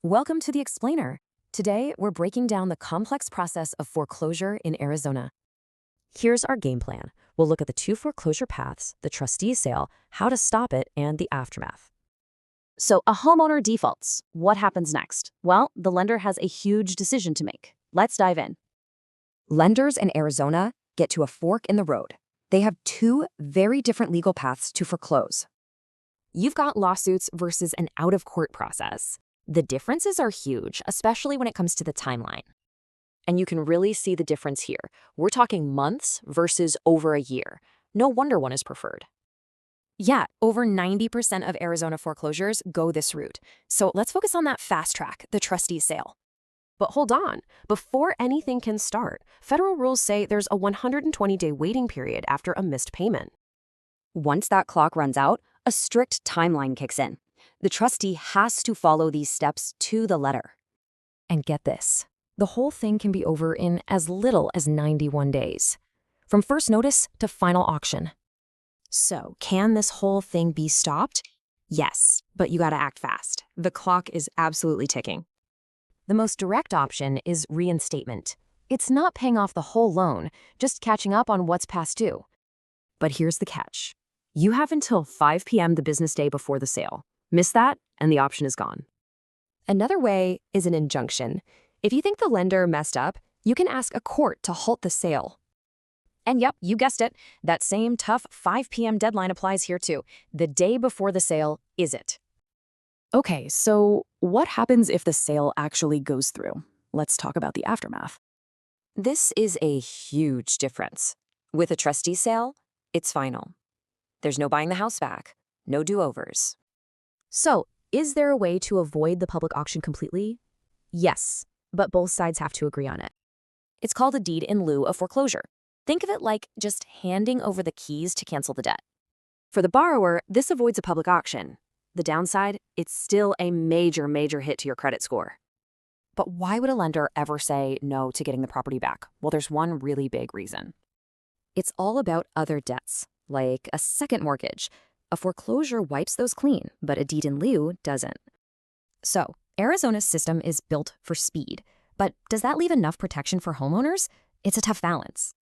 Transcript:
Welcome to the Explainer. Today, we're breaking down the complex process of foreclosure in Arizona. Here's our game plan. We'll look at the two foreclosure paths, the trustee sale, how to stop it, and the aftermath. So a homeowner defaults. What happens next? Well, the lender has a huge decision to make. Let's dive in. Lenders in Arizona get to a fork in the road. They have two very different legal paths to foreclose. You've got lawsuits versus an out-of-court process. The differences are huge, especially when it comes to the timeline. And you can really see the difference here. We're talking months versus over a year. No wonder one is preferred. Yeah, over 90% of Arizona foreclosures go this route. So let's focus on that fast track, the trustee sale. But hold on, before anything can start, federal rules say there's a 120-day waiting period after a missed payment. Once that clock runs out, a strict timeline kicks in. The trustee has to follow these steps to the letter. And get this, the whole thing can be over in as little as 91 days. From first notice to final auction. So, can this whole thing be stopped? Yes, but you gotta act fast. The clock is absolutely ticking. The most direct option is reinstatement. It's not paying off the whole loan, just catching up on what's past due. But here's the catch. You have until 5 p.m. the business day before the sale. Miss that, and the option is gone. Another way is an injunction. If you think the lender messed up, you can ask a court to halt the sale. And yep, you guessed it, that same tough 5 p.m. deadline applies here too. The day before the sale is it. Okay, so what happens if the sale actually goes through? Let's talk about the aftermath. This is a huge difference. With a trustee sale, it's final. There's no buying the house back, no do-overs. So, is there a way to avoid the public auction completely? Yes, but both sides have to agree on it. It's called a deed in lieu of foreclosure. Think of it like just handing over the keys to cancel the debt. For the borrower, this avoids a public auction. The downside, it's still a major hit to your credit score. But why would a lender ever say no to getting the property back? Well, there's one really big reason. It's all about other debts, like a second mortgage. A foreclosure wipes those clean, but a deed in lieu doesn't. So, Arizona's system is built for speed. But does that leave enough protection for homeowners? It's a tough balance.